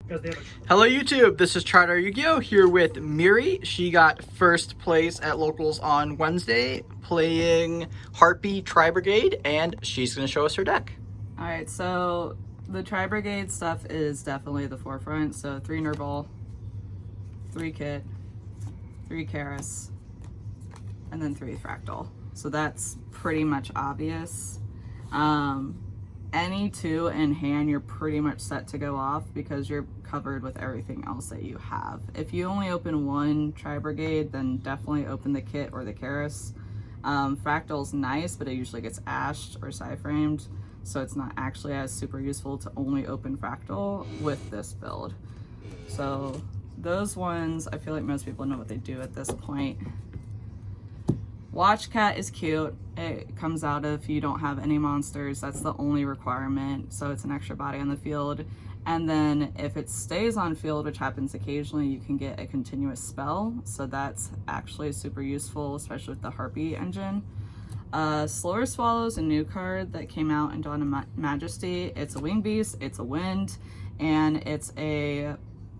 Hello YouTube, this is ChardarYuGiOh here with Miri. She got first place at locals on Wednesday playing Harpie Tri-Brigade, and she's going to show us her deck. Alright, so the Tri-Brigade stuff is definitely the forefront. So 3 Nerval, 3 Kit, 3 Karis, and then 3 Fractal. So that's pretty much obvious. Any 2 in hand, you're pretty much set to go off because you're covered with everything else that you have. If you only open 1 Tri-Brigade, then definitely open the Kit or the Karis. Fractal's nice, but it usually gets ashed or side-framed, so it's not actually as super useful to only open Fractal with this build. So those ones, I feel like most people know what they do at this point. Watch Cat is cute. It comes out if you don't have any monsters. That's the only requirement, so it's an extra body on the field. And then if it stays on field, which happens occasionally, you can get a continuous spell, so that's actually super useful, especially with the Harpie engine. Slower Swallow's a new card that came out in Dawn of Majesty. It's a wing beast, it's a wind, and it's a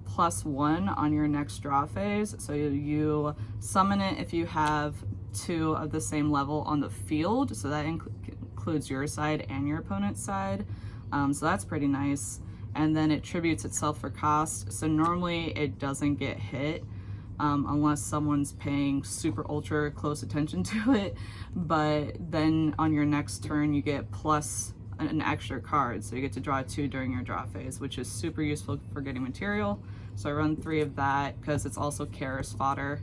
+1 on your next draw phase. So you summon it if you have 2 of the same level on the field, so that includes your side and your opponent's side. So that's pretty nice. And then it tributes itself for cost, so normally it doesn't get hit unless someone's paying super ultra close attention to it, but then on your next turn you get plus an extra card, so you get to draw 2 during your draw phase, which is super useful for getting material. So I run 3 of that because it's also Karis fodder.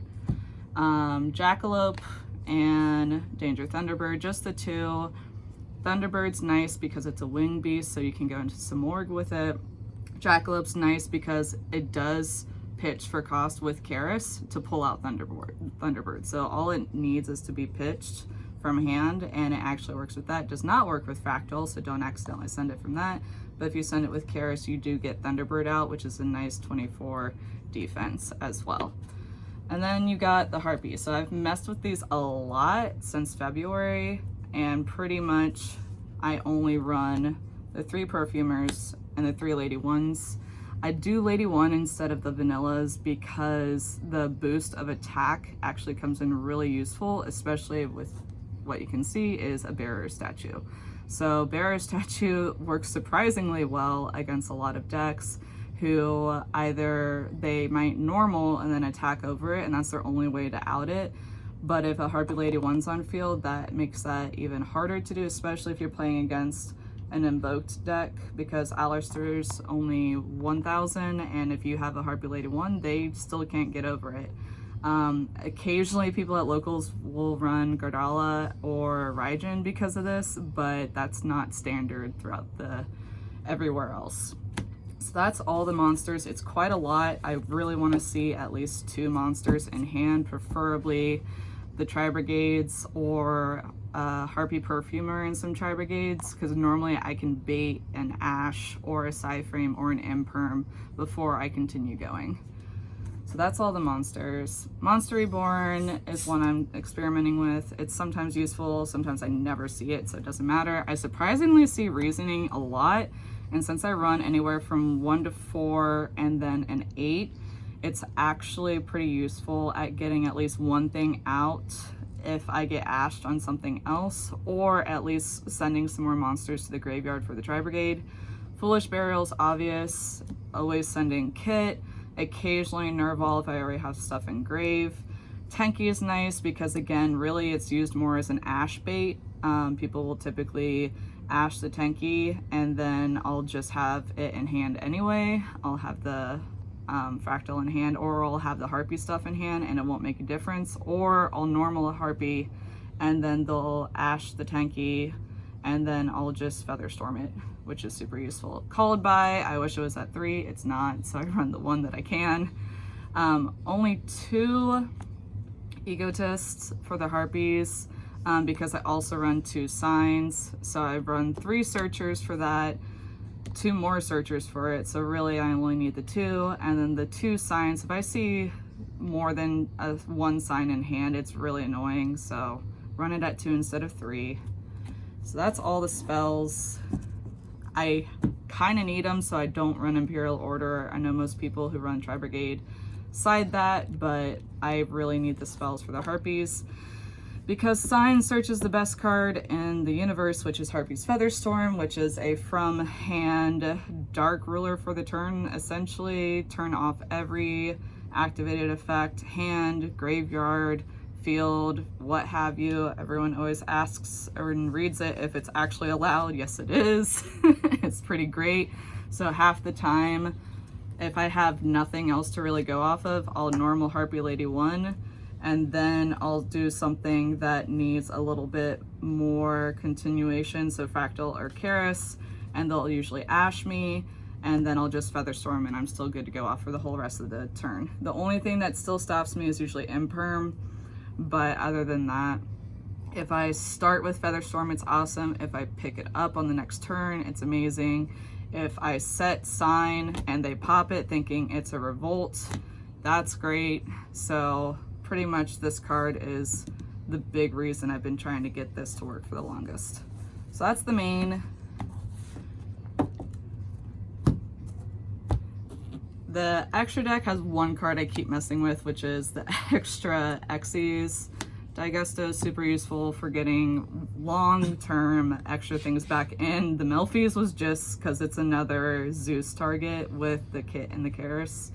Jackalope and Danger Thunderbird, just the 2. Thunderbird's nice because it's a wing beast, so you can go into some org with it. Jackalope's nice because it does pitch for cost with Karis to pull out Thunderbird. So all it needs is to be pitched from hand, and it actually works with that. It does not work with Fractal, so don't accidentally send it from that. But if you send it with Karis, you do get Thunderbird out, which is a nice 24 defense as well. And then you got the Harpie. So I've messed with these a lot since February, and pretty much I only run the 3 Perfumers and the 3 Lady Ones. I do Lady 1 instead of the vanillas because the boost of attack actually comes in really useful, especially with what you can see is a bearer statue. So bearer statue works surprisingly well against a lot of decks who either they might normal and then attack over it, and that's their only way to out it. But if a Harpie Lady 1's on field, that makes that even harder to do, especially if you're playing against an invoked deck, because Alistair's only 1000, and if you have a Harpie Lady 1, they still can't get over it. Occasionally people at locals will run Gardala or Raijin because of this, but that's not standard throughout everywhere else. So that's all the monsters. It's quite a lot. I really want to see at least 2 monsters in hand, preferably the Tri-Brigades or Harpie Perfumer and some Tri-Brigades, because normally I can bait an Ash or a Psy-Frame or an Imperm before I continue going. So that's all the monsters. Monster Reborn is one I'm experimenting with. It's sometimes useful, sometimes I never see it, so it doesn't matter. I surprisingly see Reasoning a lot, and since I run anywhere from 1 to 4 and then an 8, it's actually pretty useful at getting at least 1 thing out if I get ashed on something else, or at least sending some more monsters to the graveyard for the Tri-Brigade. Foolish Burial's obvious, always sending Kit, occasionally Nerval if I already have stuff in grave. Tenki is nice because, again, really it's used more as an ash bait. People will typically ash the Tenki, and then I'll just have it in hand anyway. I'll have the Fractal in hand, or I'll have the Harpie stuff in hand and it won't make a difference, or I'll normal a Harpie and then they'll ash the Tenki, and then I'll just Featherstorm it, which is super useful. Called By, I wish it was at 3, it's not, so I run the 1 that I can. Only 2 Egotists for the Harpies, because I also run 2 Signs, so I run 3 Searchers for that, 2 more Searchers for it, so really I only need the 2, and then the 2 Signs. If I see more than 1 sign in hand, it's really annoying, so run it at 2 instead of 3. So that's all the spells. I kind of need them, so I don't run Imperial Order. I know most people who run Tri-Brigade side that, but I really need the spells for the Harpies. Because Sign Search is the best card in the universe, which is Harpie's Featherstorm, which is a from hand Dark Ruler for the turn. Essentially, turn off every activated effect, hand, graveyard, field, what have you. Everyone always asks or reads it if it's actually allowed. Yes, it is. It's pretty great. So half the time, if I have nothing else to really go off of, I'll normal Harpie Lady 1, and then I'll do something that needs a little bit more continuation, so Fractal or Karis, and they'll usually Ash me, and then I'll just Featherstorm, and I'm still good to go off for the whole rest of the turn. The only thing that still stops me is usually Imperm, but other than that, if I start with Featherstorm, it's awesome. If I pick it up on the next turn, it's amazing. If I set Sign and they pop it thinking it's a Revolt, that's great. So pretty much this card is the big reason I've been trying to get this to work for the longest. So that's the main. The extra deck has one card I keep messing with, which is the extra Xyz. Digesto is super useful for getting long-term extra things back in. The Melfi's was just because it's another Zeus target with the kit and the Karis.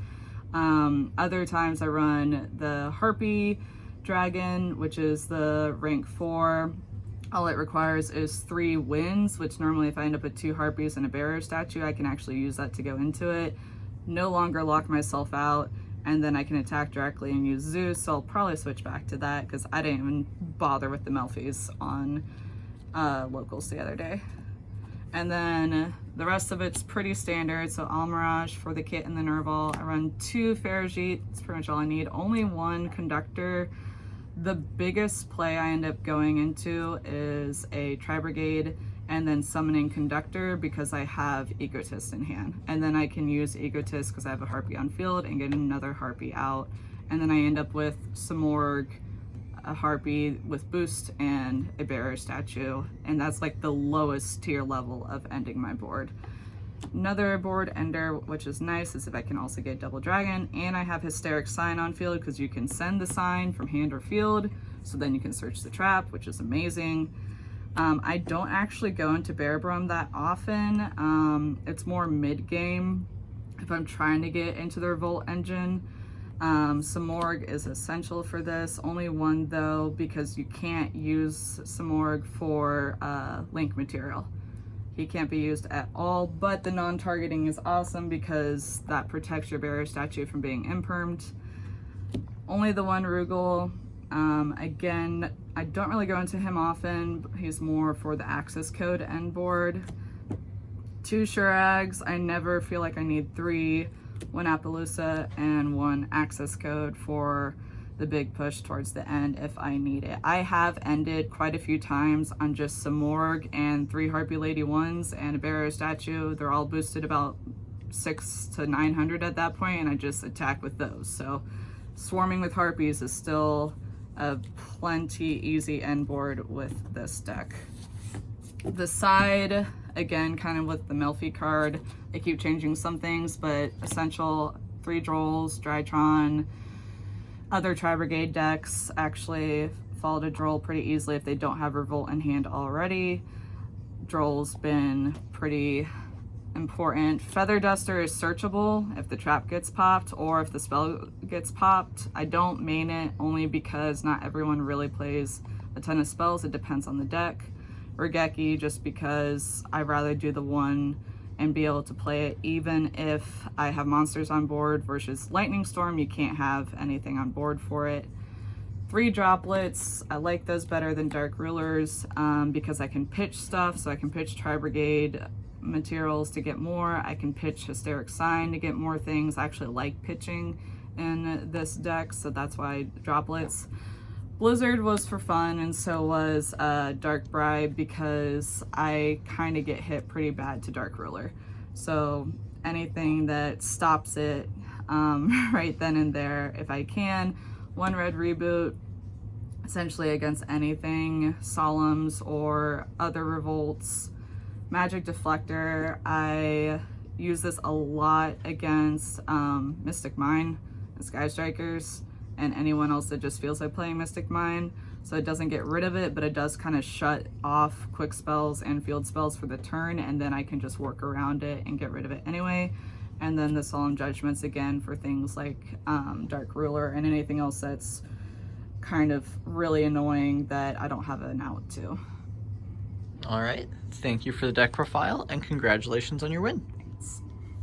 Other times I run the Harpie Dragon, which is the rank 4. All it requires is 3 wins, which normally if I end up with 2 Harpies and a Barrier Statue, I can actually use that to go into it. No longer lock myself out, and then I can attack directly and use Zeus, so I'll probably switch back to that because I didn't even bother with the Melfi's on locals the other day. And then the rest of it's pretty standard, so Almirage for the kit and the Nerval. I run 2 Farigite, that's pretty much all I need. Only 1 Conductor. The biggest play I end up going into is a Tri-Brigade and then summoning Conductor because I have Egotist in hand. And then I can use Egotist because I have a Harpie on field and get another Harpie out. And then I end up with Simorg, a Harpie with boost, and a Barrier Statue. And that's like the lowest tier level of ending my board. Another board ender, which is nice, is if I can also get Double Dragon. And I have Hysteric Sign on field because you can send the sign from hand or field. So then you can search the trap, which is amazing. I don't actually go into Bearbrum that often. It's more mid-game if I'm trying to get into the Revolt engine. Simorg is essential for this. Only 1 though, because you can't use Simorg for link material. He can't be used at all, but the non-targeting is awesome because that protects your Barrier Statue from being impermed. Only the 1 Rugal. Again, I don't really go into him often. He's more for the access code end board. 2 Shurags. I never feel like I need 3. 1 Appaloosa and 1 access code for the big push towards the end if I need it. I have ended quite a few times on just Simorg and 3 Harpie Lady 1s and a Barrier Statue. They're all boosted about 600 to 900 at that point, and I just attack with those. So swarming with Harpies is still a plenty easy end board with this deck. The side, again, kind of with the Melfi card, I keep changing some things, but essential 3 Drolls, Drytron. Other Tri-Brigade decks actually fall to Droll pretty easily if they don't have Revolt in hand already. Droll's been pretty important. Feather Duster is searchable if the trap gets popped or if the spell gets popped. I don't main it only because not everyone really plays a ton of spells. It depends on the deck. Regeki, just because I'd rather do the 1 and be able to play it even if I have monsters on board, versus Lightning Storm, you can't have anything on board for it. 3 Droplets, I like those better than Dark Rulers because I can pitch stuff, so I can pitch Tri-Brigade materials to get more. I can pitch Hysteric Sign to get more things. I actually like pitching in this deck, so that's why Droplets. Blizzard was for fun, and so was Dark Bribe because I kind of get hit pretty bad to Dark Ruler. So anything that stops it right then and there, if I can. 1 Red Reboot, essentially against anything, Solemns or other Revolts. Magic Deflector, I use this a lot against Mystic Mine and Sky Strikers and anyone else that just feels like playing Mystic Mine. So it doesn't get rid of it, but it does kind of shut off quick spells and field spells for the turn, and then I can just work around it and get rid of it anyway. And then the Solemn Judgments again for things like Dark Ruler and anything else that's kind of really annoying that I don't have an out to. All right, thank you for the deck profile and congratulations on your win.